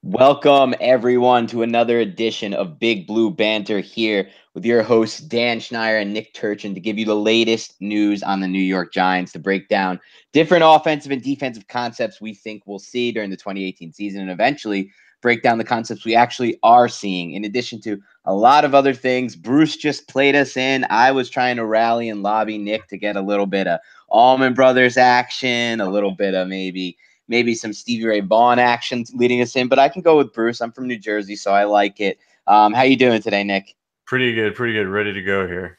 Welcome, everyone, to another edition of Big Blue Banter here with your hosts, Dan Schneier and Nick Turchyn, to give you the latest news on the New York Giants, to break down different offensive and defensive concepts we think we'll see during the 2018 season, and eventually break down the concepts we actually are seeing, in addition to a lot of other things. Bruce just played us in. I was trying to rally and lobby Nick to get a little bit of Allman Brothers action, a little bit of maybe some Stevie Ray Vaughan action leading us in, but I can go with Bruce. I'm from New Jersey, so I like it. How you doing today, Nick? Pretty good. Ready to go here.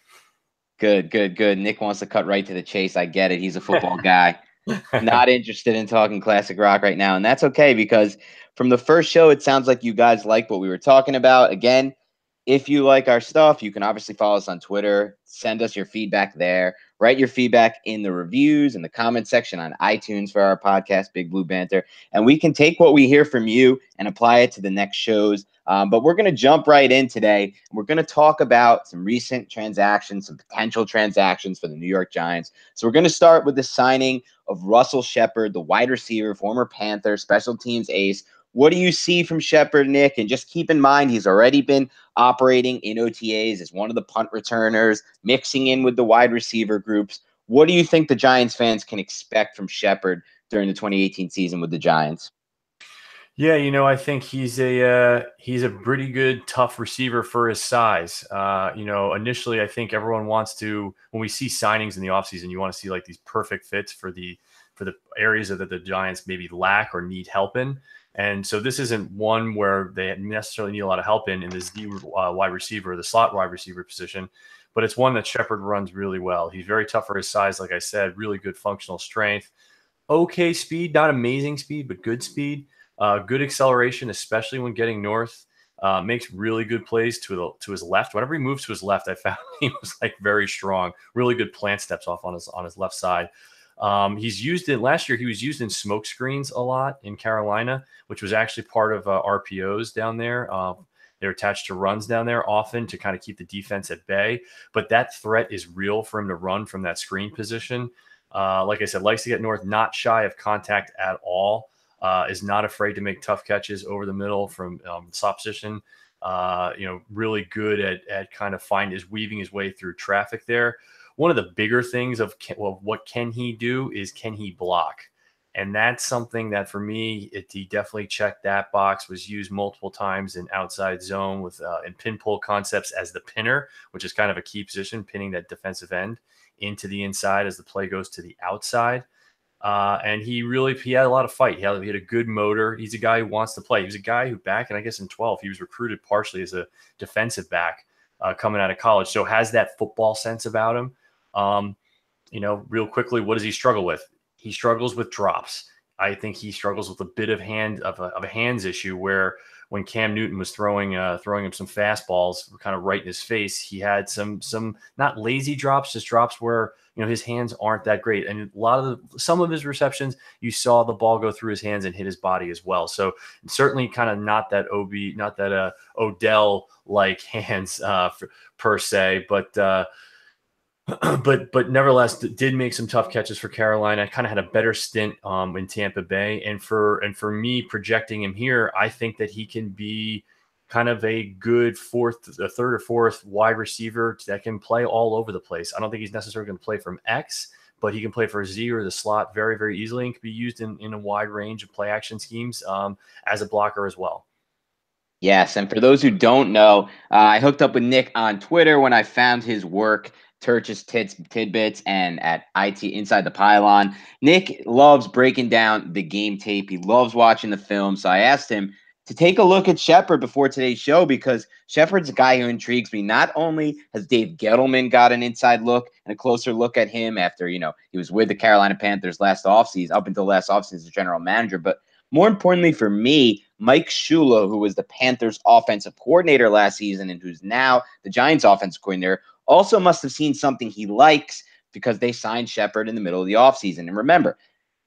Good. Nick wants to cut right to the chase. I get it. He's a football guy. Not interested in talking classic rock right now, and that's okay because from the first show, it sounds like you guys like what we were talking about. Again, if you like our stuff, you can obviously follow us on Twitter, send us your feedback there, write your feedback in the reviews and the comment section on iTunes for our podcast, Big Blue Banter, and we can take what we hear from you and apply it to the next shows. But we're going to jump right in today. We're going to talk about some recent transactions, some potential transactions for the New York Giants. So we're going to start with the signing of Russell Shepard, the wide receiver, former Panther, special teams ace. What do you see from Shepard, Nick? And just keep in mind, he's already been operating in OTAs as one of the punt returners, mixing in with the wide receiver groups. What do you think the Giants fans can expect from Shepard during the 2018 season with the Giants? Yeah, I think he's a pretty good, tough receiver for his size. Initially, I think everyone wants to, when we see signings in the offseason, you want to see like these perfect fits for the areas that the Giants maybe lack or need help in. And so this isn't one where they necessarily need a lot of help in the Z wide receiver, the slot wide receiver position, but it's one that Shepard runs really well. He's very tough for his size, like I said, really good functional strength, okay speed, not amazing speed, but good speed. Good acceleration, especially when getting north. Makes really good plays to his left. Whenever he moves to his left, I found he was like very strong. Really good plant steps off on his left side. He's used in last year. He was used in smoke screens a lot in Carolina, which was actually part of RPOs down there. They're attached to runs down there often to kind of keep the defense at bay. But that threat is real for him to run from that screen position. Like I said, likes to get north, not shy of contact at all. Is not afraid to make tough catches over the middle from slot position. Really good at kind of weaving his way through traffic there. One of the bigger things of what can he do is can he block? And that's something that for me, he definitely checked that box, was used multiple times in outside zone with in pin pull concepts as the pinner, which is kind of a key position, pinning that defensive end into the inside as the play goes to the outside. And he had a lot of fight. He had a good motor. He's a guy who wants to play. He was a guy who I guess in 12, he was recruited partially as a defensive back coming out of college. So has that football sense about him. Real quickly, what does he struggle with? He struggles with drops. I think he struggles with a bit of a hands issue where when Cam Newton was throwing him some fastballs kind of right in his face, he had some not lazy drops, just drops where his hands aren't that great. And some of his receptions, you saw the ball go through his hands and hit his body as well. So certainly kind of not that Odell like hands per se, but nevertheless did make some tough catches for Carolina. Kind of had a better stint in Tampa Bay, and for me projecting him here, I think that he can be kind of a good third or fourth wide receiver that can play all over the place. I don't think he's necessarily going to play from X, but he can play for Z or the slot very, very easily and can be used in a wide range of play action schemes as a blocker as well. Yes, and for those who don't know, I hooked up with Nick on Twitter when I found his work, Turch's Tidbits, and at IT Inside the Pylon. Nick loves breaking down the game tape. He loves watching the film. So I asked him to take a look at Shepard before today's show because Shepard's a guy who intrigues me. Not only has Dave Gettleman got an inside look and a closer look at him after, he was with the Carolina Panthers up until last offseason as general manager, but more importantly for me, Mike Shula, who was the Panthers offensive coordinator last season and who's now the Giants offensive coordinator, also must have seen something he likes because they signed Shepard in the middle of the offseason. And remember,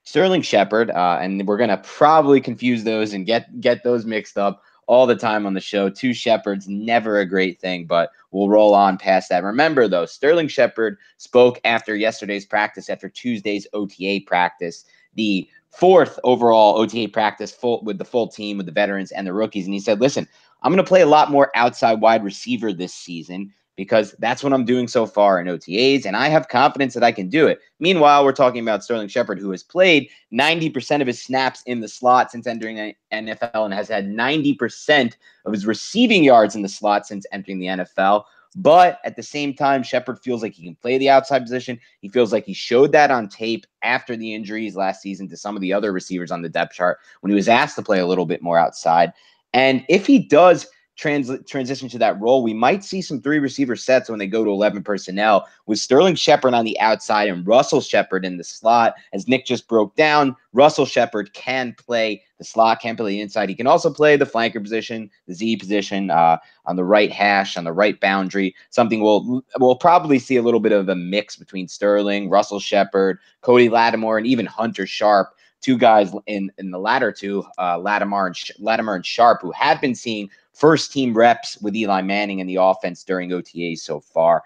Sterling Shepard, and we're going to probably confuse those and get those mixed up all the time on the show. Two Shepards, never a great thing, but we'll roll on past that. Remember, though, Sterling Shepard spoke after yesterday's practice, after Tuesday's OTA practice. The fourth overall OTA practice with the full team, with the veterans and the rookies. And he said, listen, I'm going to play a lot more outside wide receiver this season because that's what I'm doing so far in OTAs, and I have confidence that I can do it. Meanwhile, we're talking about Sterling Shepard, who has played 90% of his snaps in the slot since entering the NFL and has had 90% of his receiving yards in the slot since entering the NFL. But at the same time, Shepard feels like he can play the outside position. He feels like he showed that on tape after the injuries last season to some of the other receivers on the depth chart when he was asked to play a little bit more outside. And if he does transition to that role, we might see some 3 receiver sets when they go to 11 personnel with Sterling Shepard on the outside and Russell Shepard in the slot. As Nick just broke down, Russell Shepard can play the slot, can play the inside. He can also play the flanker position, the Z position, on the right hash, on the right boundary. Something we'll probably see a little bit of a mix between Sterling, Russell Shepard, Cody Lattimore, and even Hunter Sharp. 2 guys in the latter two, Lattimore and Sharp, who have been seeing first team reps with Eli Manning in the offense during OTAs so far.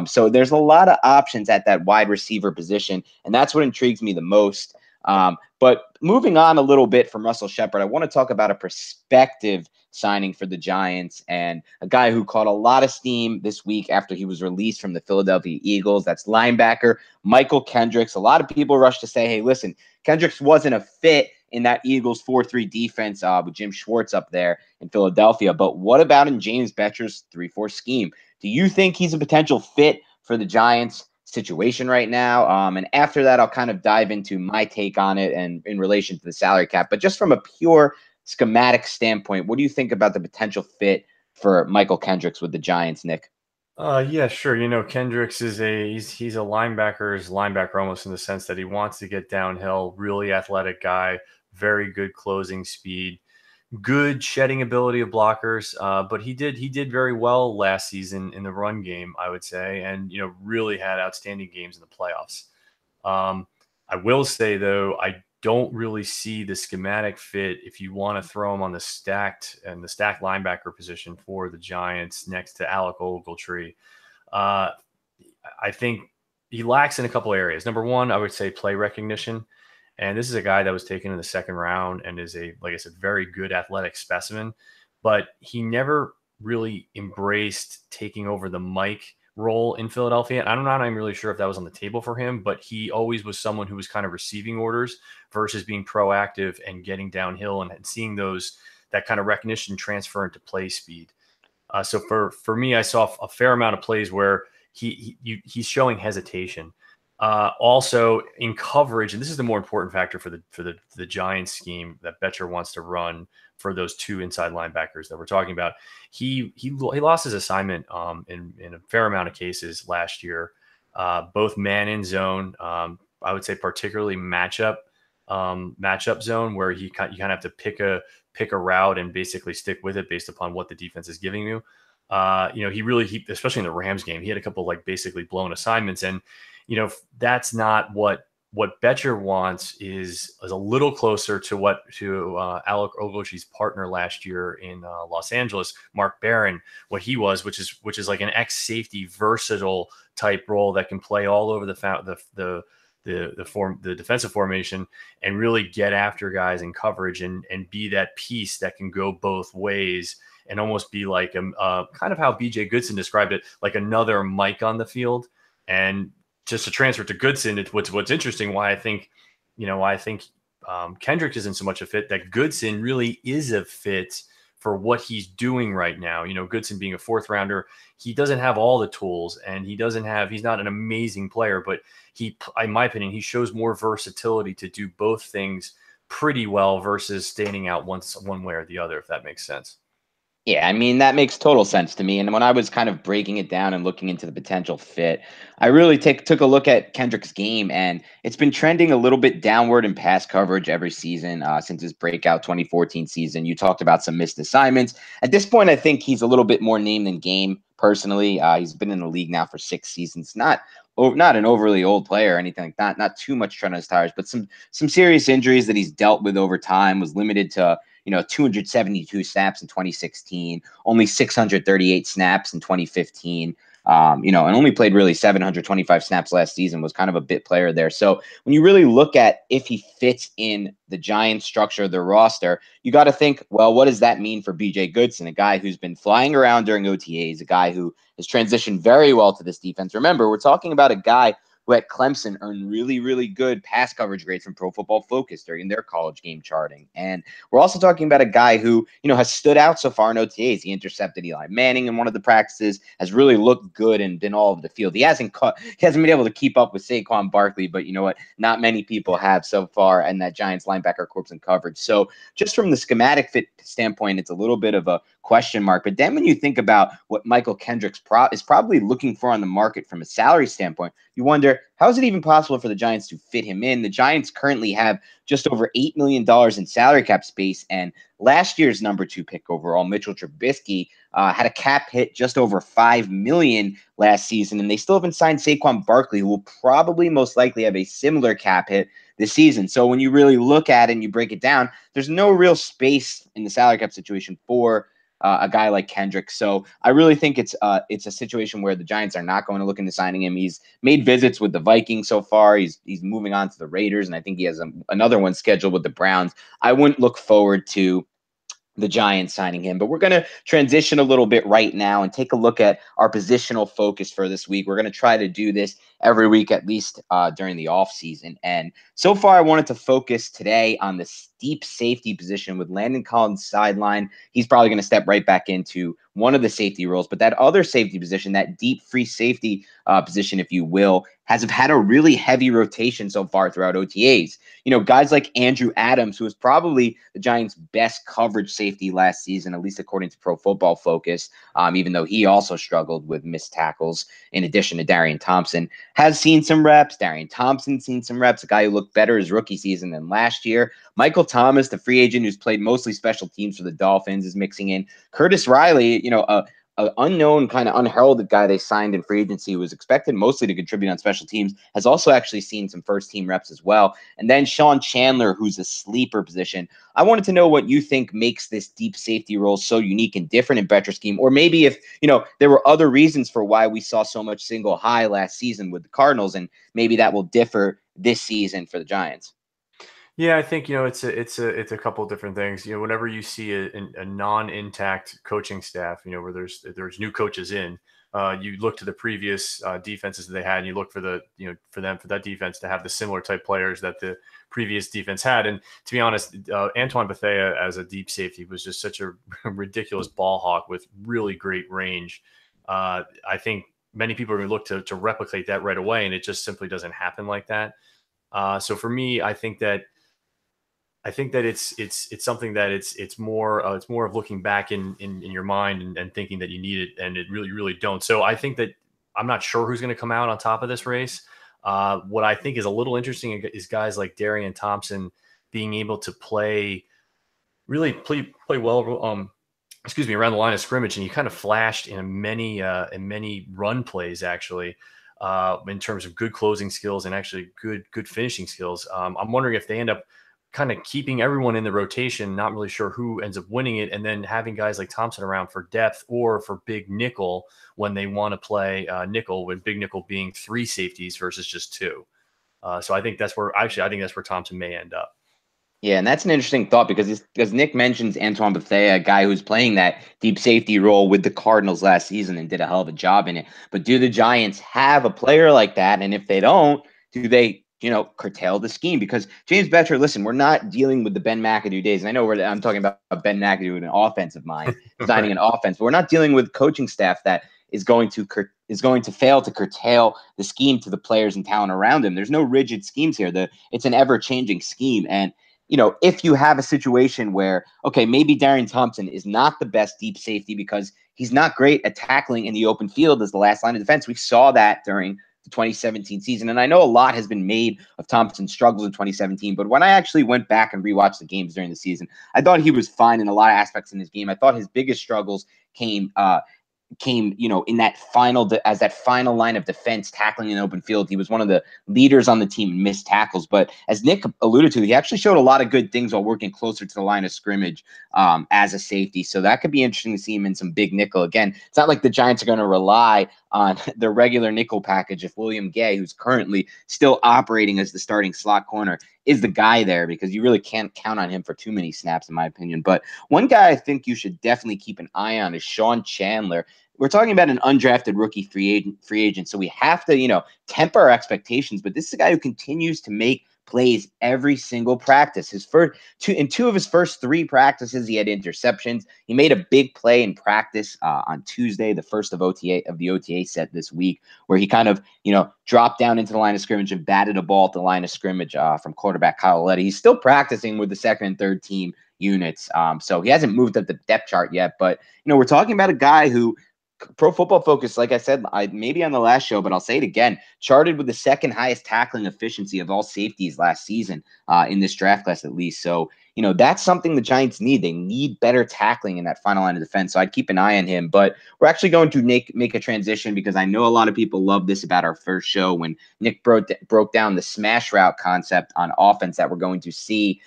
So there's a lot of options at that wide receiver position, and that's what intrigues me the most. But moving on a little bit from Russell Shepard, I want to talk about a prospective signing for the Giants and a guy who caught a lot of steam this week after he was released from the Philadelphia Eagles. That's linebacker Michael Kendricks. A lot of people rush to say, hey, listen, Kendricks wasn't a fit in that Eagles 4-3 defense with Jim Schwartz up there in Philadelphia. But what about in James Bettcher's 3-4 scheme? Do you think he's a potential fit for the Giants situation right now? And after that, I'll kind of dive into my take on it and in relation to the salary cap. But just from a pure schematic standpoint, what do you think about the potential fit for Michael Kendricks with the Giants, Nick? Yeah, sure. Kendricks is he's a linebacker's linebacker almost in the sense that he wants to get downhill, really athletic guy, very good closing speed, good shedding ability of blockers. But he did very well last season in the run game, I would say, and really had outstanding games in the playoffs. I will say though, I don't really see the schematic fit if you want to throw him on the stacked linebacker position for the Giants next to Alec Ogletree. I think he lacks in a couple areas. Number one, I would say play recognition. And this is a guy that was taken in the second round and is like I said, very good athletic specimen, but he never really embraced taking over the mic role in Philadelphia. And I'm not even really sure if that was on the table for him, but he always was someone who was kind of receiving orders versus being proactive and getting downhill and seeing that kind of recognition transfer into play speed. So for me, I saw a fair amount of plays where he's showing hesitation. Also in coverage, and this is the more important factor for the Giants scheme that Bettcher wants to run for those 2 inside linebackers that we're talking about. He lost his assignment in a fair amount of cases last year, both man and zone. I would say particularly matchup zone where you kind of have to pick a route and basically stick with it based upon what the defense is giving you. He especially in the Rams game, he had a couple like basically blown assignments, and that's not what Bettcher wants is a little closer to Alec Ogletree's partner last year in Los Angeles, Mark Barron, what he was, which is like an ex-safety versatile type role that can play all over the defensive formation and really get after guys in coverage and be that piece that can go both ways and almost be like kind of how BJ Goodson described it, like another Mike on the field. And just to transfer to Goodson, what's interesting, why I think Kendrick isn't so much a fit, that Goodson really is a fit for what he's doing right now. Goodson being a 4th rounder, he doesn't have all the tools and he's not an amazing player, but in my opinion, he shows more versatility to do both things pretty well versus standing out one way or the other, if that makes sense. Yeah, I mean, that makes total sense to me. And when I was kind of breaking it down and looking into the potential fit, I really took a look at Kendrick's game, and it's been trending a little bit downward in pass coverage every season since his breakout 2014 season. You talked about some missed assignments. At this point, I think he's a little bit more name than game, personally. He's been in the league now for 6 seasons. Not an overly old player or anything like that. Not too much tread on his tires, but some serious injuries that he's dealt with over time. Was limited to 272 snaps in 2016, only 638 snaps in 2015. and only played really 725 snaps last season, was kind of a bit player there. So when you really look at if he fits in the Giants structure of their roster, you got to think, well, what does that mean for BJ Goodson, a guy who's been flying around during OTAs, a guy who has transitioned very well to this defense? Remember, we're talking about a guy who at Clemson earned really, really good pass coverage grades from Pro Football Focus during their college game charting. And we're also talking about a guy who, has stood out so far in OTAs. He intercepted Eli Manning in one of the practices, has really looked good and been all over the field. He hasn't been able to keep up with Saquon Barkley, but you know what? Not many people have so far in that Giants linebacker corps and coverage. So just from the schematic fit standpoint, it's a little bit of a question mark. But then when you think about what Michael Kendricks is probably looking for on the market from a salary standpoint, you wonder, how is it even possible for the Giants to fit him in? The Giants currently have just over $8 million in salary cap space, and last year's number 2 pick overall, Mitchell Trubisky, had a cap hit just over $5 million last season, and they still haven't signed Saquon Barkley, who will probably most likely have a similar cap hit this season. So when you really look at it and you break it down, there's no real space in the salary cap situation for a guy like Kendrick. So I really think it's a situation where the Giants are not going to look into signing him. He's made visits with the Vikings so far. He's moving on to the Raiders, and I think he has another one scheduled with the Browns. I wouldn't look forward to the Giants signing him. But we're going to transition a little bit right now and take a look at our positional focus for this week. We're going to try to do this every week, at least during the offseason. And so far, I wanted to focus today on the deep safety position with Landon Collins sideline. He's probably going to step right back into one of the safety roles. But that other safety position, that deep free safety position, if you will, has had a really heavy rotation so far throughout OTAs. Guys like Andrew Adams, who was probably the Giants' best coverage safety last season, at least according to Pro Football Focus, even though he also struggled with missed tackles, in addition to Darian Thompson, has seen some reps. Darian Thompson's seen some reps, a guy who looked better his rookie season than last year. Michael Thomas, the free agent who's played mostly special teams for the Dolphins, is mixing in. Curtis Riley, an unknown, kind of unheralded guy they signed in free agency, who was expected mostly to contribute on special teams, has also actually seen some first team reps as well. And then Sean Chandler, who's a sleeper position. I wanted to know what you think makes this deep safety role so unique and different in Better scheme, or maybe if, there were other reasons for why we saw so much single high last season with the Cardinals, and maybe that will differ this season for the Giants. Yeah, I think it's a couple of different things. Whenever you see a non-intact coaching staff, where there's new coaches in, you look to the previous defenses that they had, and you look for for that defense to have the similar type players that the previous defense had. And to be honest, Antoine Bethea as a deep safety was just such a ridiculous ball hawk with really great range. I think many people are going to look to replicate that right away, and it just simply doesn't happen like that. So for me, I think that it's something that it's more of looking back in your mind and thinking that you need it, and it really don't. So I think that I'm not sure who's going to come out on top of this race. What I think is a little interesting is guys like Darian Thompson being able to play well. Around the line of scrimmage, and he kind of flashed in many run plays actually. In terms of good closing skills and actually good finishing skills. I'm wondering if they end up kind of keeping everyone in the rotation, not really sure who ends up winning it, and then having guys like Thompson around for depth or for big nickel when they want to play nickel, with big nickel being 3 safeties versus just 2. So I think that's where Thompson may end up. Yeah, and that's an interesting thought because Nick mentions Antoine Bethea, a guy who's playing that deep safety role with the Cardinals last season and did a hell of a job in it. But do the Giants have a player like that? And if they don't, do they, curtail the scheme? Because James Bettcher, listen, we're not dealing with the Ben McAdoo days. And I know I'm talking about Ben McAdoo in an offensive mind, designing an offense, but we're not dealing with coaching staff that is going to fail to curtail the scheme to the players and talent around him. There's no rigid schemes here. It's an ever-changing scheme. And if you have a situation where, okay, maybe Darian Thompson is not the best deep safety because he's not great at tackling in the open field as the last line of defense. We saw that during the 2017 season. And I know a lot has been made of Thompson's struggles in 2017, but when I actually went back and rewatched the games during the season, I thought he was fine in a lot of aspects in his game. I thought his biggest struggles came came, in that as that final line of defense tackling in open field. He was one of the leaders on the team in missed tackles. But as Nick alluded to, he actually showed a lot of good things while working closer to the line of scrimmage as a safety. So that could be interesting to see him in some big nickel. Again, it's not like the Giants are going to rely on the regular nickel package if William Gay, who's currently still operating as the starting slot corner, is the guy there, because you really can't count on him for too many snaps, in my opinion. But one guy I think you should definitely keep an eye on is Sean Chandler. We're talking about an undrafted rookie free agent, so we have to, temper our expectations. But this is a guy who continues to make plays every single practice. In two of his first three practices, he had interceptions. He made a big play in practice on Tuesday, the first of the OTA set this week, where he kind of, dropped down into the line of scrimmage and batted a ball at the line of scrimmage from quarterback Kyle Letty. He's still practicing with the second and third team units, so he hasn't moved up the depth chart yet. But we're talking about a guy who, Pro Football Focus, like I said, maybe on the last show, but I'll say it again, charted with the second highest tackling efficiency of all safeties last season in this draft class, at least. So, that's something the Giants need. They need better tackling in that final line of defense. So I'd keep an eye on him. But we're actually going to make a transition, because I know a lot of people love this about our first show when Nick broke down the smash route concept on offense that we're going to see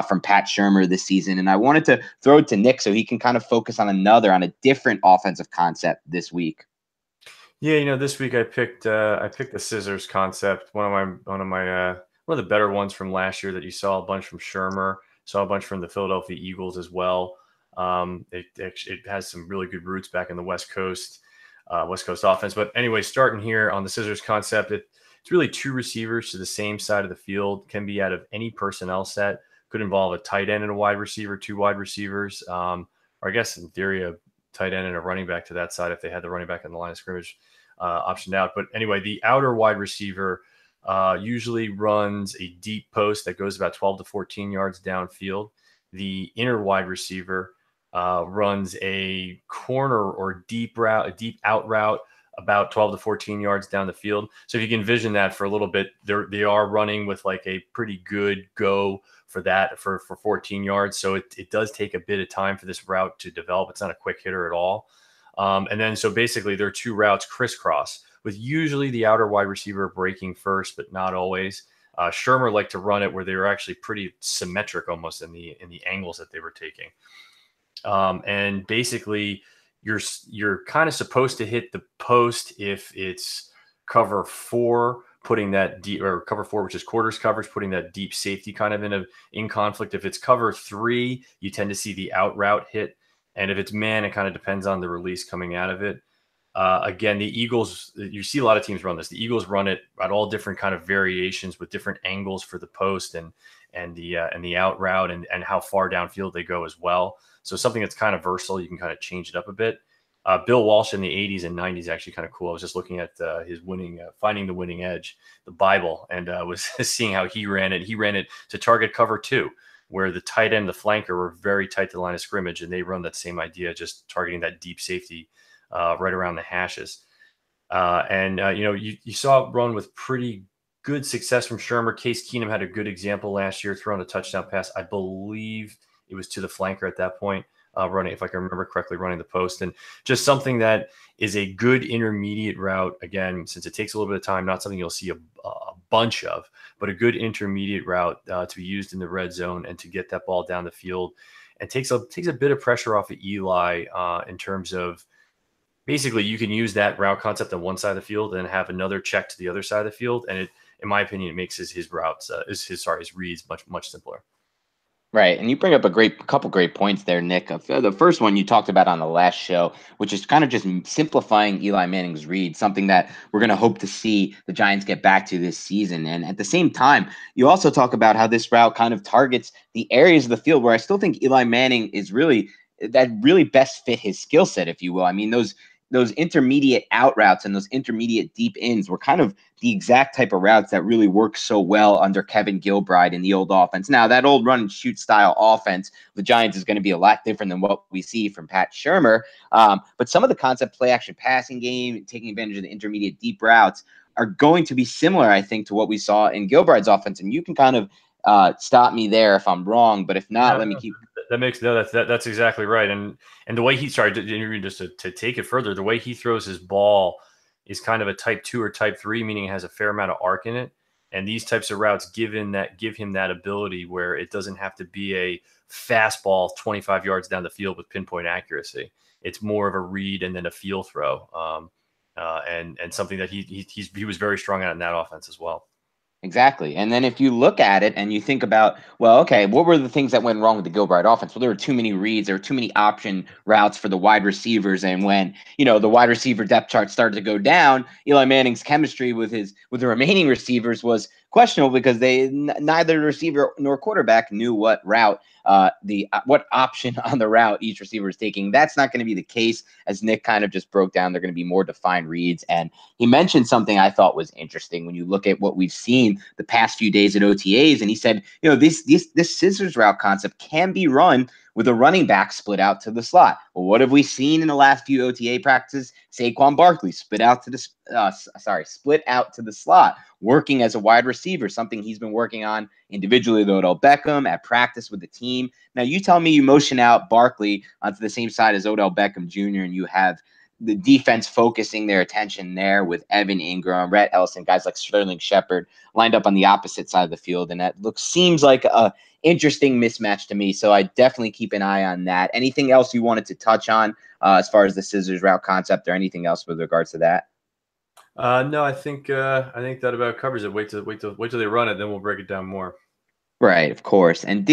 from Pat Shurmur this season. And I wanted to throw it to Nick so he can kind of focus on a different offensive concept this week. Yeah, this week I picked the scissors concept, one of the better ones from last year that you saw a bunch from Shurmur, saw a bunch from the Philadelphia Eagles as well. It has some really good roots back in the West Coast offense. But anyway, starting here on the scissors concept, it's really two receivers to the same side of the field, can be out of any personnel set, could involve a tight end and a wide receiver, two wide receivers, or I guess in theory a tight end and a running back to that side if they had the running back in the line of scrimmage optioned out. But anyway, the outer wide receiver usually runs a deep post that goes about 12 to 14 yards downfield. The inner wide receiver runs a corner or deep out route about 12 to 14 yards down the field. So if you can envision that for a little bit, they are running with like a pretty good go for that for 14 yards. So it does take a bit of time for this route to develop. It's not a quick hitter at all. And then so basically there are two routes crisscross, with usually the outer wide receiver breaking first, but not always. Shurmur liked to run it where they were actually pretty symmetric almost in the angles that they were taking. And basically you're kind of supposed to hit the post if it's cover 4, putting that deep, or cover 4, which is quarters coverage, putting that deep safety kind of in conflict. If it's cover 3, you tend to see the out route hit. And if it's man, it kind of depends on the release coming out of it. Again, the Eagles, you see a lot of teams run this. The Eagles run it at all different kind of variations with different angles for the post and the out route and how far downfield they go as well. So something that's kind of versatile, you can kind of change it up a bit. Bill Walsh in the 80s and 90s actually kind of cool. I was just looking at his Finding the Winning Edge, the Bible, and was seeing how he ran it. He ran it to target cover 2, where the tight end, the flanker, were very tight to the line of scrimmage, and they run that same idea, just targeting that deep safety right around the hashes. You saw it run with pretty good success from Shurmur. Case Keenum had a good example last year, throwing a touchdown pass. I believe it was to the flanker at that point, running, if I can remember correctly, running the post. And just something that is a good intermediate route. Again, since it takes a little bit of time, not something you'll see a bunch of, but a good intermediate route to be used in the red zone and to get that ball down the field. And takes a bit of pressure off of Eli in terms of, basically, you can use that route concept on one side of the field and have another check to the other side of the field. And it, in my opinion, it makes his reads much simpler. Right. And you bring up a couple great points there, Nick. The first one you talked about on the last show, which is kind of just simplifying Eli Manning's read, something that we're going to hope to see the Giants get back to this season. And at the same time, you also talk about how this route kind of targets the areas of the field where I still think Eli Manning is really best fit his skill set, if you will. I mean, those intermediate out routes and those intermediate deep ins were kind of the exact type of routes that really worked so well under Kevin Gilbride in the old offense. Now, that old run and shoot style offense, the Giants, is going to be a lot different than what we see from Pat Shurmur. But some of the concept play action passing game, taking advantage of the intermediate deep routes, are going to be similar, I think, to what we saw in Gilbride's offense. And you can kind of stop me there if I'm wrong, but if not, let me keep. That makes no. That's exactly right. And the way he started to take it further, the way he throws his ball is kind of a type 2 or type 3, meaning it has a fair amount of arc in it. And these types of routes give him that ability where it doesn't have to be a fastball 25 yards down the field with pinpoint accuracy. It's more of a read and then a feel throw, and something that he was very strong at in that offense as well. Exactly. And then if you look at it and you think about, well, okay, what were the things that went wrong with the Gilbride offense? Well, there were too many reads, there were too many option routes for the wide receivers. And when, the wide receiver depth chart started to go down, Eli Manning's chemistry with the remaining receivers was questionable because neither receiver nor quarterback knew what route what option on the route each receiver is taking. That's not going to be the case, as Nick kind of just broke down. They're going to be more defined reads. And he mentioned something I thought was interesting when you look at what we've seen the past few days at OTAs. And he said, this scissors route concept can be run with a running back split out to the slot. Well, what have we seen in the last few OTA practices? Saquon Barkley split out to the slot, working as a wide receiver, something he's been working on individually with Odell Beckham at practice with the team. Now, you tell me you motion out Barkley onto the same side as Odell Beckham Jr., and you have the defense focusing their attention there with Evan Ingram, Rhett Ellison, guys like Sterling Shepard lined up on the opposite side of the field. And that seems like a interesting mismatch to me. So I definitely keep an eye on that. Anything else you wanted to touch on as far as the scissors route concept or anything else with regards to that? No, I think that about covers it. Wait till they run it, then we'll break it down more. Right, of course. And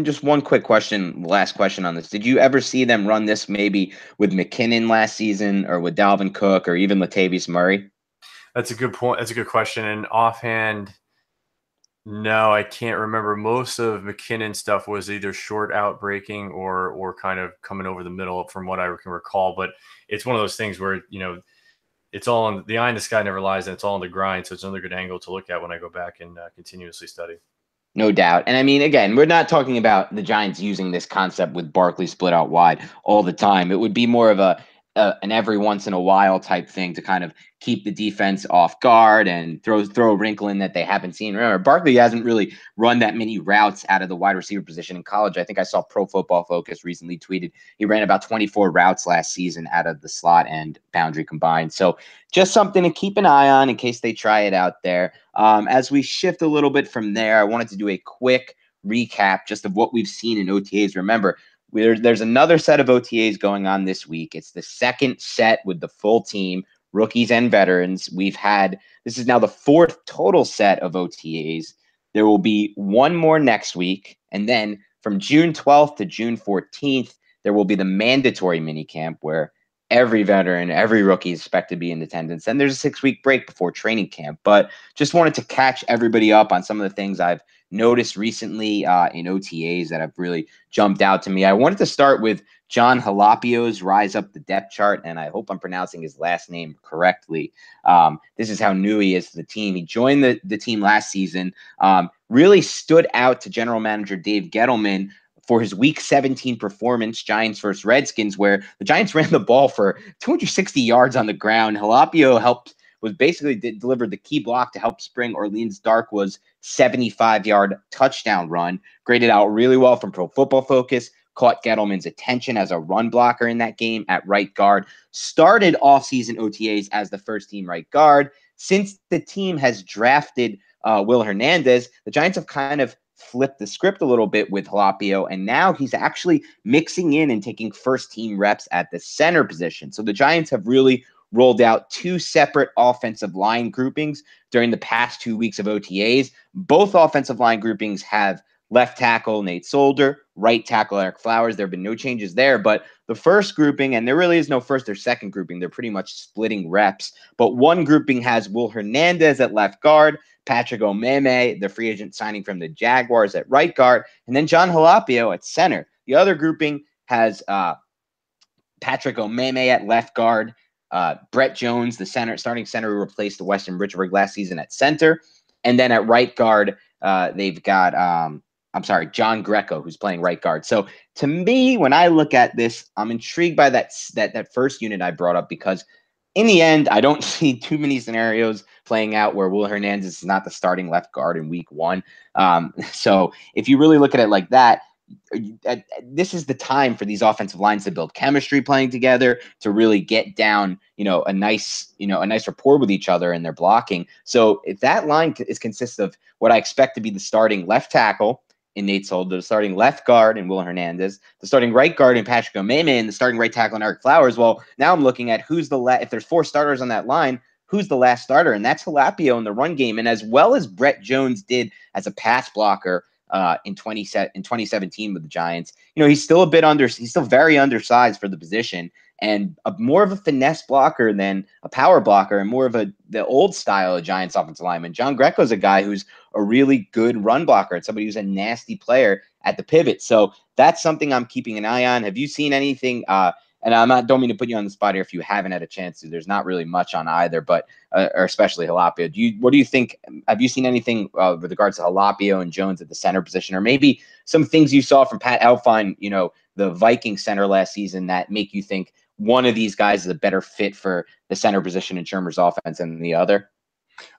just one quick question, last question on this. Did you ever see them run this maybe with McKinnon last season or with Dalvin Cook or even Latavius Murray? That's a good point. That's a good question. And offhand, no, I can't remember. Most of McKinnon's stuff was either short out breaking or kind of coming over the middle from what I can recall. But it's one of those things where, it's all on the eye in the sky never lies, and it's all on the grind. So it's another good angle to look at when I go back and continuously study. No doubt. And I mean, again, we're not talking about the Giants using this concept with Barkley split out wide all the time. It would be more of an every once in a while type thing to kind of keep the defense off guard and throw a wrinkle in that they haven't seen. Remember, Barkley hasn't really run that many routes out of the wide receiver position in college. I think I saw Pro Football Focus recently tweeted he ran about 24 routes last season out of the slot and boundary combined. So just something to keep an eye on in case they try it out there. As we shift a little bit from there, I wanted to do a quick recap just of what we've seen in OTAs. Remember, there's another set of OTAs going on this week. It's the second set with the full team, rookies and veterans. This is now the fourth total set of OTAs. There will be one more next week. And then from June 12th to June 14th, there will be the mandatory minicamp where every veteran, every rookie is expected to be in attendance. And there's a 6-week break before training camp. But just wanted to catch everybody up on some of the things I've noticed recently in OTAs that have really jumped out to me. I wanted to start with John Halapio's rise up the depth chart, and I hope I'm pronouncing his last name correctly. This is how new he is to the team. He joined the team last season, really stood out to general manager Dave Gettleman for his Week 17 performance, Giants versus Redskins, where the Giants ran the ball for 260 yards on the ground. Halapio delivered the key block to help spring Orleans Darkwa's 75-yard touchdown run. Graded out really well from Pro Football Focus. Caught Gettleman's attention as a run blocker in that game at right guard. Started offseason OTAs as the first-team right guard. Since the team has drafted Will Hernandez, the Giants have kind of flipped the script a little bit with Halapio, and now he's actually mixing in and taking first-team reps at the center position. So the Giants have really rolled out two separate offensive line groupings during the past 2 weeks of OTAs. Both offensive line groupings have left tackle Nate Solder, right tackle Eric Flowers. There have been no changes there, but the first grouping, and there really is no first or second grouping, they're pretty much splitting reps, but one grouping has Will Hernandez at left guard, Patrick Omameh, the free agent signing from the Jaguars, at right guard, and then John Halapio at center. The other grouping has Patrick Omameh at left guard, Brett Jones, the starting center who replaced the Weston Richburg last season, at center. And then at right guard, they've got, John Greco, who's playing right guard. So to me, when I look at this, I'm intrigued by that first unit I brought up, because in the end, I don't see too many scenarios playing out where Will Hernandez is not the starting left guard in week one. So if you really look at it like that, this is the time for these offensive lines to build chemistry playing together, to really get down, a nice rapport with each other in their blocking. So if that line consists of what I expect to be the starting left tackle in Nate Solder, the starting left guard in Will Hernandez, the starting right guard in Patrick Omameh, and the starting right tackle in Eric Flowers. Well, now I'm looking at who's the if there's 4 starters on that line, who's the last starter, and that's Halapio in the run game. And as well as Brett Jones did as a pass blocker in 2017 with the Giants, he's still he's still very undersized for the position, and more of a finesse blocker than a power blocker, and more of the old style of Giants offensive lineman. John Greco's a guy who's a really good run blocker, and somebody who's a nasty player at the pivot. So that's something I'm keeping an eye on. Have you seen anything? And don't mean to put you on the spot here if you haven't had a chance to. There's not really much on either, but or especially Halapio. What do you think? Have you seen anything with regards to Halapio and Jones at the center position, or maybe some things you saw from Pat Elflein, the Viking center last season, that make you think one of these guys is a better fit for the center position in Shermer's offense than the other?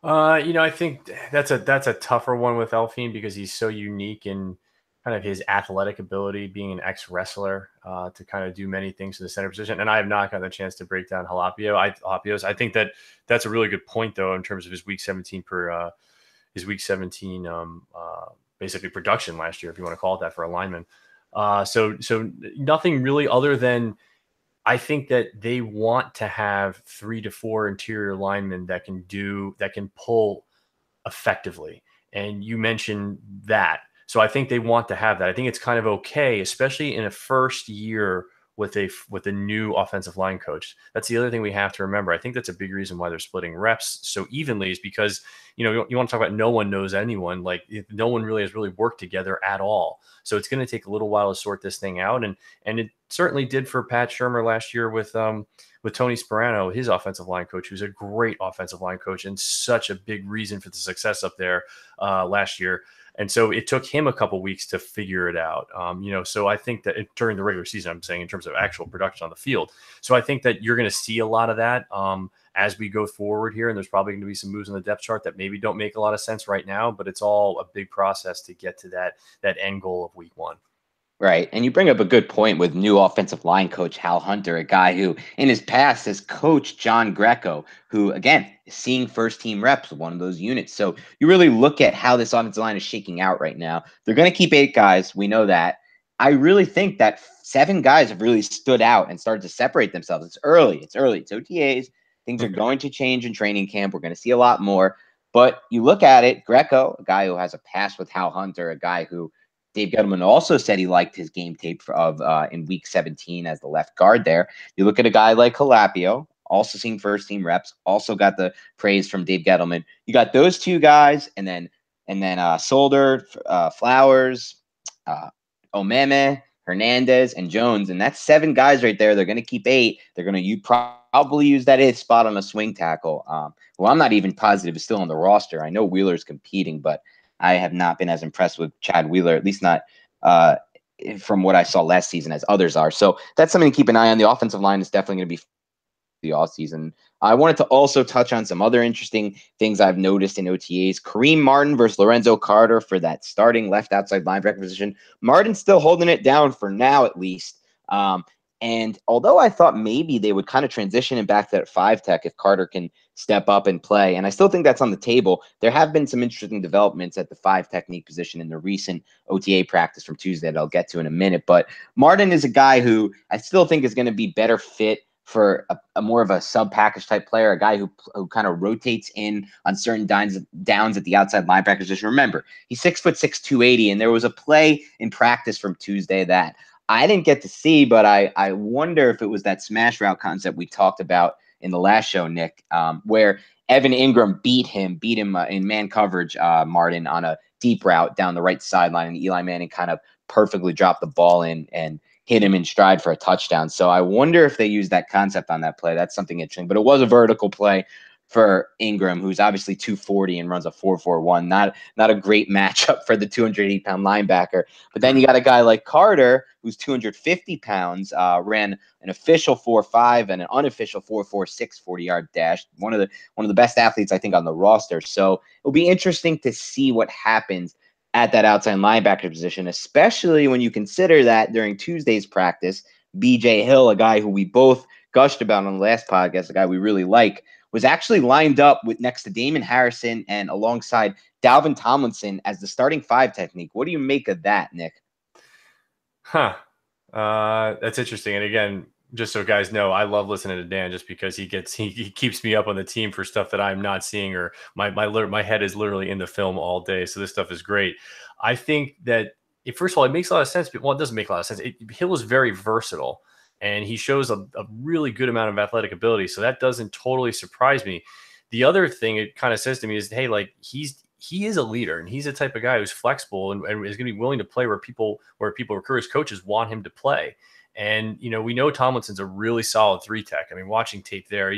I think that's a tougher one with Elflein because he's so unique in kind of his athletic ability, being an ex-wrestler, to kind of do many things in the center position. And I have not gotten the chance to break down Halapio's. I think that's a really good point, though, in terms of his week 17 basically production last year, if you want to call it that, for a lineman. So nothing really other than I think that they want to have 3 to 4 interior linemen that can pull effectively. And you mentioned that. So I think they want to have that. I think it's kind of okay, especially in a first year with a new offensive line coach. That's the other thing we have to remember. I think that's a big reason why they're splitting reps so evenly, is because, you want to talk about no one knows anyone. Like, no one really has really worked together at all. So it's going to take a little while to sort this thing out. And it certainly did for Pat Shurmur last year with Tony Sperano, his offensive line coach, who's a great offensive line coach and such a big reason for the success up there last year. And so it took him a couple weeks to figure it out. So I think that during the regular season, I'm saying in terms of actual production on the field. So I think that you're going to see a lot of that as we go forward here. And there's probably going to be some moves on the depth chart that maybe don't make a lot of sense right now, but it's all a big process to get to that end goal of week 1. Right. And you bring up a good point with new offensive line coach Hal Hunter, a guy who in his past has coached John Greco, who, again, is seeing first team reps with one of those units. So you really look at how this offensive line is shaking out right now. They're going to keep 8 guys. We know that. I really think that 7 guys have really stood out and started to separate themselves. It's early. It's OTAs. Things are going to change in training camp. We're going to see a lot more. But you look at it, Greco, a guy who has a past with Hal Hunter, a guy who Dave Gettleman also said he liked his game tape of in week 17 as the left guard there. You look at a guy like Halapio, also seeing first team reps, also got the praise from Dave Gettleman. You got those 2 guys, and then Solder, Flowers, Omameh, Hernandez, and Jones, and that's 7 guys right there. They're going to keep 8. They're going to probably use that 8th spot on a swing tackle. Well, I'm not even positive it's still on the roster. I know Wheeler's competing, but I have not been as impressed with Chad Wheeler, at least not from what I saw last season, as others are. So that's something to keep an eye on. The offensive line is definitely going to be the offseason. I wanted to also touch on some other interesting things I've noticed in OTAs. Kareem Martin versus Lorenzo Carter for that starting left outside linebacker position. Martin's still holding it down for now, at least. And although I thought maybe they would kind of transition him back to that 5 tech if Carter can step up and play, and I still think that's on the table. There have been some interesting developments at the 5 technique position in the recent OTA practice from Tuesday that I'll get to in a minute. But Martin is a guy who I still think is going to be better fit for a more of a sub package type player, a guy who kind of rotates in on certain downs at the outside linebacker position. Remember, he's 6'6", 280, and there was a play in practice from Tuesday that I didn't get to see, but I wonder if it was that smash route concept we talked about in the last show, Nick, where Evan Ingram beat him in man coverage, Martin, on a deep route down the right sideline, and Eli Manning kind of perfectly dropped the ball in and hit him in stride for a touchdown. So I wonder if they used that concept on that play. That's something interesting. But it was a vertical play for Ingram, who's obviously 240 and runs a 4.41. Not a great matchup for the 280-pound linebacker. But then you got a guy like Carter, who's 250 pounds, ran an official 4.5 and an unofficial 4.46 40-yard dash. One of the best athletes, I think, on the roster. So it'll be interesting to see what happens at that outside linebacker position, especially when you consider that during Tuesday's practice, BJ Hill, a guy who we both gushed about on the last podcast, a guy we really like, was actually lined up with next to Damon Harrison and alongside Dalvin Tomlinson as the starting 5 technique. What do you make of that, Nick? That's interesting. And again, just so guys know, I love listening to Dan just because he keeps me up on the team for stuff that I'm not seeing, or my head is literally in the film all day. So this stuff is great. I think that first of all, it makes a lot of sense, but it doesn't make a lot of sense. Hill is very versatile and he shows a really good amount of athletic ability. So that doesn't totally surprise me. The other thing it kind of says to me is, hey, like he is a leader and he's the type of guy who's flexible and is going to be willing to play where recruiters, coaches want him to play. And, we know Tomlinson's a really solid 3 tech. I mean, watching tape there,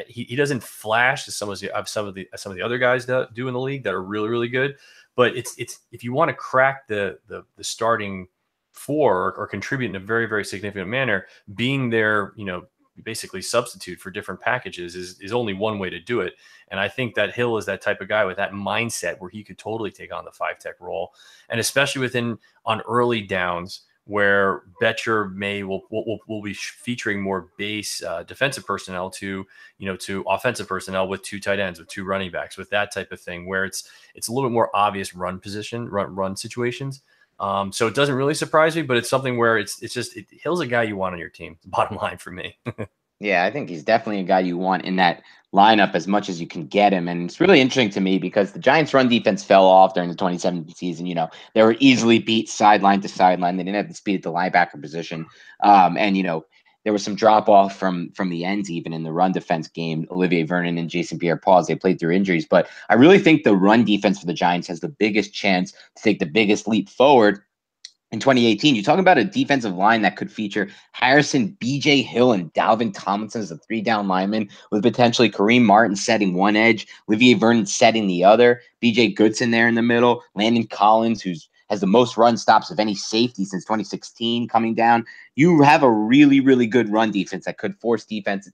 he doesn't flash as some of the other guys that do in the league that are really, really good. But it's if you want to crack the starting 4 or contribute in a very, very significant manner, being there, basically substitute for different packages is only one way to do it. And I think that Hill is that type of guy with that mindset where he could totally take on the 5 tech role. And especially on early downs where Betcher will be featuring more base defensive personnel to offensive personnel with 2 tight ends, with 2 running backs, with that type of thing where it's a little bit more obvious run situations. So it doesn't really surprise me, but it's something where Hill's a guy you want on your team. Bottom line for me. Yeah, I think he's definitely a guy you want in that lineup as much as you can get him. And it's really interesting to me because the Giants' run defense fell off during the 2017 season. They were easily beat sideline to sideline. They didn't have the speed at the linebacker position. And there was some drop off from the ends even in the run defense game. Olivier Vernon and Jason Pierre-Paul, they played through injuries. But I really think the run defense for the Giants has the biggest chance to take the biggest leap forward in 2018. You talk about a defensive line that could feature Harrison, BJ Hill, and Dalvin Tomlinson as a 3-down lineman, with potentially Kareem Martin setting one edge, Olivier Vernon setting the other, BJ Goodson there in the middle, Landon Collins, who has the most run stops of any safety since 2016 coming down. You have a really, really good run defense that could force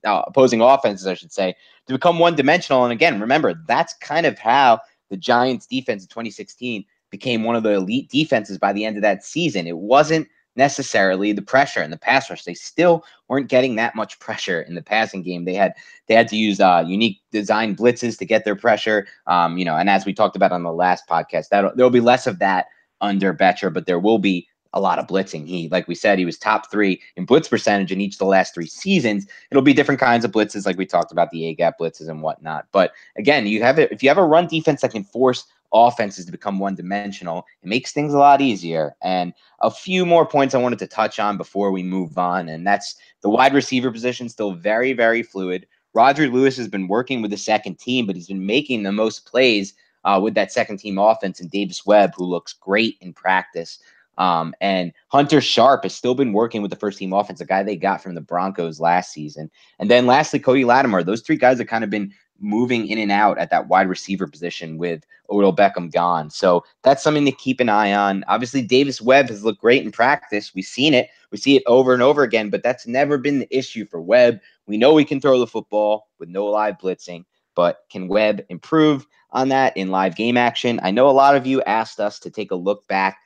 opposing offenses, I should say, to become one-dimensional. And again, remember, that's kind of how the Giants defense in 2016 became one of the elite defenses by the end of that season. It wasn't necessarily the pressure in the pass rush. They still weren't getting that much pressure in the passing game. They had to use unique design blitzes to get their pressure. And as we talked about on the last podcast, there'll be less of that under Betcher, but there will be a lot of blitzing. Like we said, he was top 3 in blitz percentage in each of the last 3 seasons. It'll be different kinds of blitzes, like we talked about, the A-gap blitzes and whatnot. But again, if you have a run defense that can force offenses to become one-dimensional, it makes things a lot easier. And a few more points I wanted to touch on before we move on, and that's the wide receiver position, still very, very fluid. Roger Lewis has been working with the second team, but he's been making the most plays with that second team offense, and Davis Webb, who looks great in practice. And Hunter Sharp has still been working with the first team offense, a guy they got from the Broncos last season. And then lastly, Cody Latimer. Those 3 guys have kind of been moving in and out at that wide receiver position with Odell Beckham gone. So that's something to keep an eye on. Obviously, Davis Webb has looked great in practice. We've seen it. We see it over and over again, but that's never been the issue for Webb. We know he can throw the football with no live blitzing, but can Webb improve on that in live game action? I know a lot of you asked us to take a look back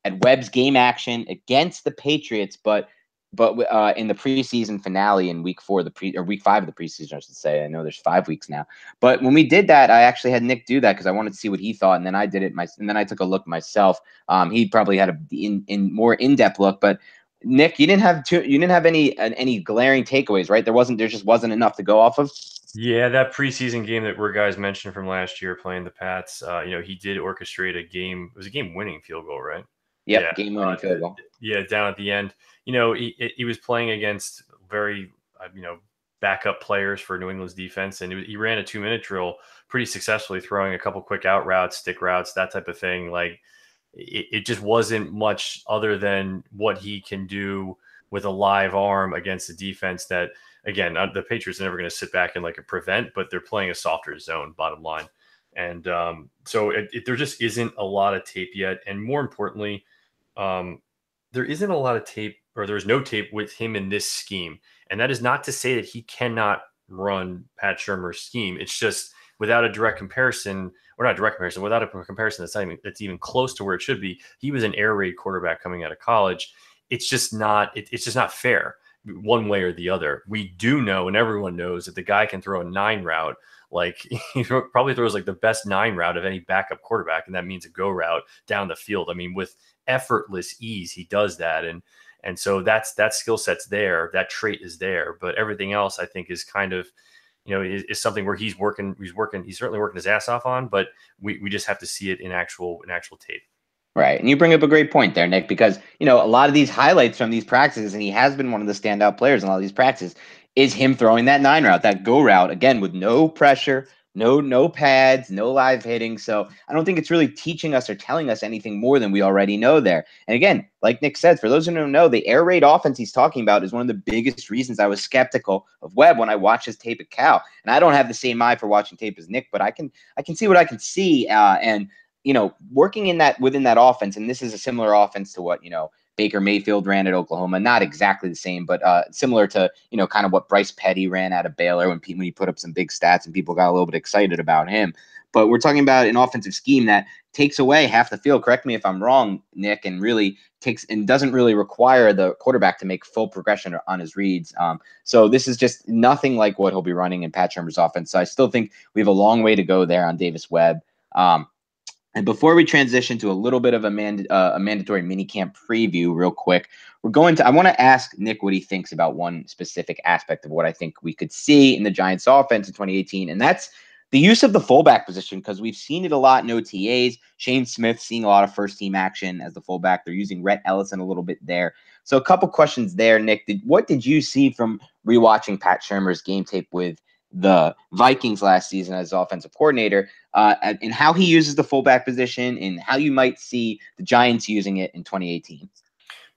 at Webb's game action against the Patriots, but in the preseason finale in week 5 of the preseason, I should say. I know there's 5 weeks now, but when we did that, I actually had Nick do that because I wanted to see what he thought, and then I did it and then I took a look myself. He probably had a more in-depth look, but Nick, you didn't have any glaring takeaways, right? There just wasn't enough to go off of. Yeah, that preseason game that guys mentioned from last year playing the Pats, he did orchestrate a game. It was a game-winning field goal, right? Yep, Yeah, game-winning field goal. Yeah, down at the end. He was playing against very, backup players for New England's defense, and he ran a 2-minute drill pretty successfully, throwing a couple quick out routes, stick routes, that type of thing. Like it just wasn't much other than what he can do with a live arm against a defense that, again, the Patriots are never going to sit back and prevent, but they're playing a softer zone, bottom line. And so there just isn't a lot of tape yet. And more importantly, there isn't a lot of tape, or there's no tape with him in this scheme. And that is not to say that he cannot run Pat Shurmur's scheme. It's just without a direct comparison, or not direct comparison, without a comparison that's even close to where it should be. He was an air raid quarterback coming out of college. It's just not it's just not fair one way or the other. We do know, and everyone knows, that the guy can throw a 9 route. Like, he probably throws like the best 9 route of any backup quarterback, and that means a go route down the field. I mean, with effortless ease, he does that, and so that skill set's there, that trait is there, but everything else I think is kind of, is something where he's certainly working his ass off on, but we just have to see it in actual tape. Right. And you bring up a great point there, Nick, because, a lot of these highlights from these practices, and he has been one of the standout players in a lot of these practices, is him throwing that 9 route, that go route, again, with no pressure, no pads, no live hitting. So I don't think it's really teaching us or telling us anything more than we already know there. And again, like Nick said, for those who don't know, the air raid offense he's talking about is one of the biggest reasons I was skeptical of Webb when I watched his tape at Cal. And I don't have the same eye for watching tape as Nick, but I can see what I can see. And working within that offense, and this is a similar offense to what, Baker Mayfield ran at Oklahoma, not exactly the same, but similar to, kind of what Bryce Petty ran out of Baylor when he put up some big stats and people got a little bit excited about him. But we're talking about an offensive scheme that takes away half the field. Correct me if I'm wrong, Nick, and really doesn't really require the quarterback to make full progression on his reads. So this is just nothing like what he'll be running in Pat Shurmur's offense. So I still think we have a long way to go there on Davis Webb. And before we transition to a little bit of a mandatory minicamp preview real quick, I want to ask Nick what he thinks about one specific aspect of what I think we could see in the Giants offense in 2018. And that's the use of the fullback position, because we've seen it a lot in OTAs. Shane Smith seeing a lot of first team action as the fullback. They're using Rhett Ellison a little bit there. So a couple questions there, Nick. What did you see from rewatching Pat Shurmur's game tape with the Vikings last season as offensive coordinator, and how he uses the fullback position and how you might see the Giants using it in 2018?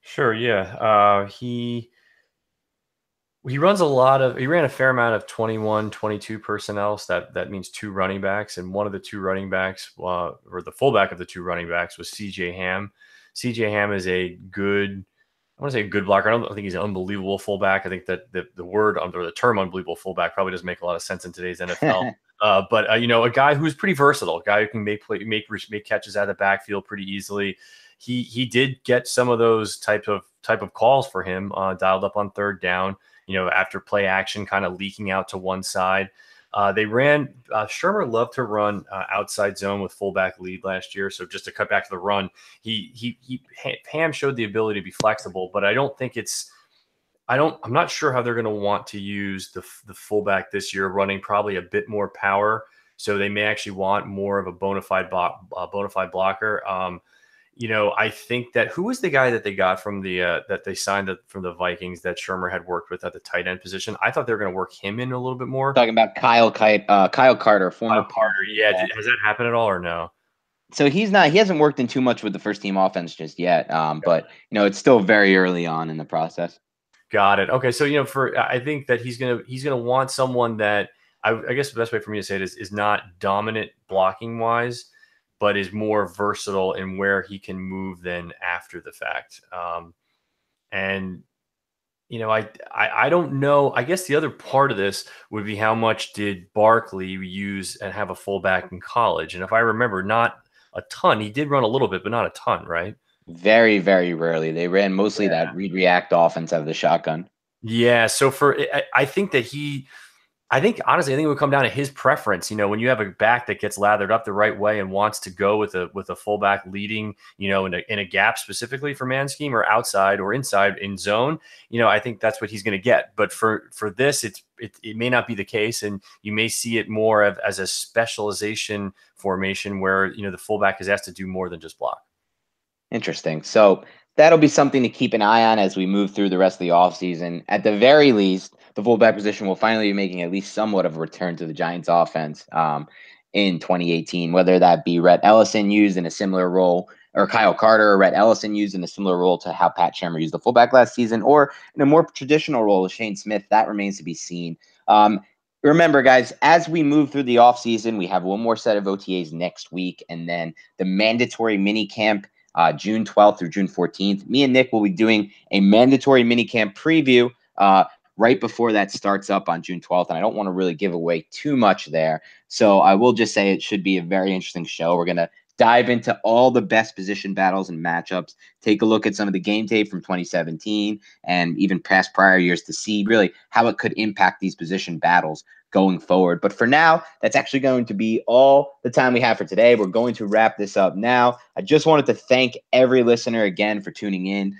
Sure. Yeah. He ran a fair amount of 21, 22 personnel. So that means 2 running backs, and one of the 2 running backs, or the fullback of the 2 running backs, was CJ Ham. CJ Ham is I want to say a good blocker. I don't think he's an unbelievable fullback. I think that the word or the term unbelievable fullback probably doesn't make a lot of sense in today's NFL. But a guy who's pretty versatile, a guy who can make catches out of the backfield pretty easily. He did get some of those type of calls for him dialed up on 3rd down, after play action kind of leaking out to one side. Shurmur loved to run outside zone with fullback lead last year. So just to cut back to the run, Ham showed the ability to be flexible, but I'm not sure how they're going to want to use the fullback this year, running probably a bit more power. So they may actually want more of a bona fide blocker. I think that who was the guy that they got from that they signed from the Vikings that Shurmur had worked with at the tight end position? I thought they were going to work him in a little bit more. Talking about Kyle Carter, former Carter. Yeah. Has that happened at all or no? So he hasn't worked in too much with the first team offense just yet. But it's still very early on in the process. Got it. Okay. So, I think that he's going to want someone that I guess the best way for me to say it is not dominant blocking wise, but is more versatile in where he can move than after the fact. I don't know. I guess the other part of this would be how much did Barkley use and have a fullback in college? And if I remember, not a ton. He did run a little bit, but not a ton, right? Very, very rarely. They ran mostly that read-react offense out of the shotgun. Yeah. So I think honestly, it would come down to his preference. When you have a back that gets lathered up the right way and wants to go with a fullback leading, in a gap specifically for man scheme, or outside or inside in zone, I think that's what he's going to get. But for this, it may not be the case, and you may see it more as a specialization formation where the fullback is asked to do more than just block. Interesting. So that'll be something to keep an eye on as we move through the rest of the offseason. At the very least, the fullback position will finally be making at least somewhat of a return to the Giants offense in 2018, whether that be Rhett Ellison used in a similar role, or Kyle Carter or Rhett Ellison used in a similar role to how Pat Shurmur used the fullback last season, or in a more traditional role with Shane Smith. That remains to be seen. Remember, guys, as we move through the offseason, we have one more set of OTAs next week, and then the mandatory mini camp June 12th through June 14th. Me and Nick will be doing a mandatory minicamp preview right before that starts up on June 12th, and I don't want to really give away too much there. So I will just say it should be a very interesting show. We're going to dive into all the best position battles and matchups, take a look at some of the game tape from 2017 and even past prior years to see really how it could impact these position battles going forward. But for now, that's actually going to be all the time we have for today. We're going to wrap this up now. I just wanted to thank every listener again for tuning in.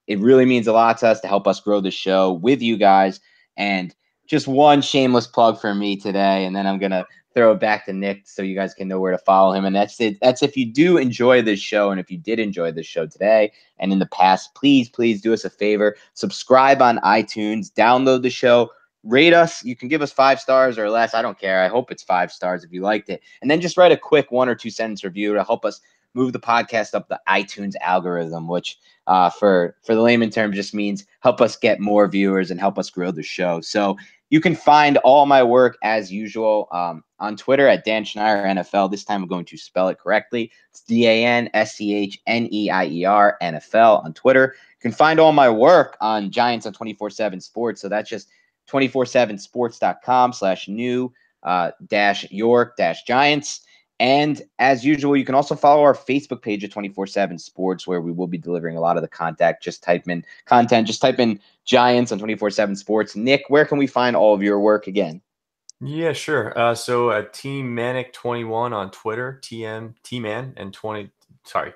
It really means a lot to us to help us grow the show with you guys. And just one shameless plug for me today, and then I'm going to throw it back to Nick so you guys can know where to follow him. And that's it. That's if you do enjoy this show, and if you did enjoy this show today and in the past, please do us a favor. Subscribe on iTunes, download the show, rate us. You can give us 5 stars or less. I don't care. I hope it's 5 stars if you liked it. And then just write a quick 1 or 2 sentence review to help us move the podcast up the iTunes algorithm, which for the layman term just means help us get more viewers and help us grow the show. So you can find all my work as usual on Twitter at Dan Schneier NFL. This time I'm going to spell it correctly. It's DANSCHNEIER NFL on Twitter. You can find all my work on Giants on 24/7 Sports. So that's just 247sports.com/new-York-Giants. And as usual, you can also follow our Facebook page at 24/7 Sports, where we will be delivering a lot of the content. Just type in Giants on 24/7 Sports. Nick, where can we find all of your work again? Yeah, sure. So Team Manic 21 on Twitter, T-Man and 20. Sorry,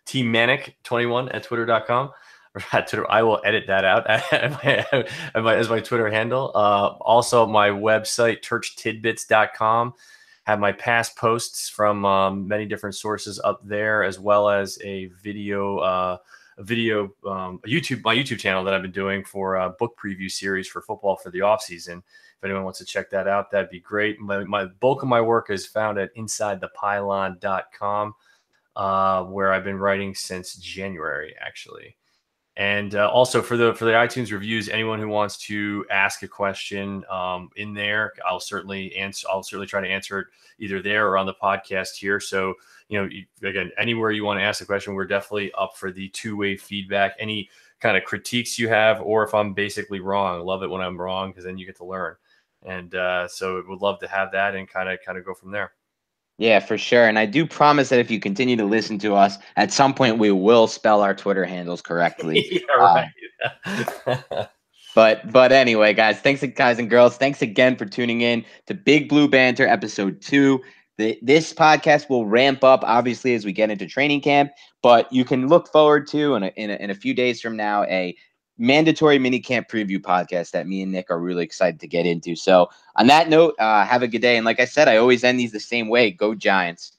Team Manic 21 at twitter.com. Twitter. I will edit that out as my Twitter handle. Also, my website, turchtidbits.com. Have my past posts from many different sources up there, as well as a video, my YouTube channel that I've been doing for a book preview series for football for the offseason. If anyone wants to check that out, that'd be great. My bulk of my work is found at insidethepylon.com, where I've been writing since January, actually. And also for the iTunes reviews, anyone who wants to ask a question in there, I'll certainly try to answer it either there or on the podcast here. So, again, anywhere you want to ask a question, we're definitely up for the two-way feedback. Any kind of critiques you have, or if I'm basically wrong, I love it when I'm wrong, because then you get to learn. And so would love to have that and kind of go from there. Yeah, for sure. And I do promise that if you continue to listen to us, at some point we will spell our Twitter handles correctly. Yeah, right. But anyway, guys and girls, thanks again for tuning in to Big Blue Banter episode 2. This podcast will ramp up, obviously, as we get into training camp, but you can look forward to in a few days from now a mandatory minicamp preview podcast that me and Nick are really excited to get into. So on that note, have a good day. And like I said, I always end these the same way. Go Giants.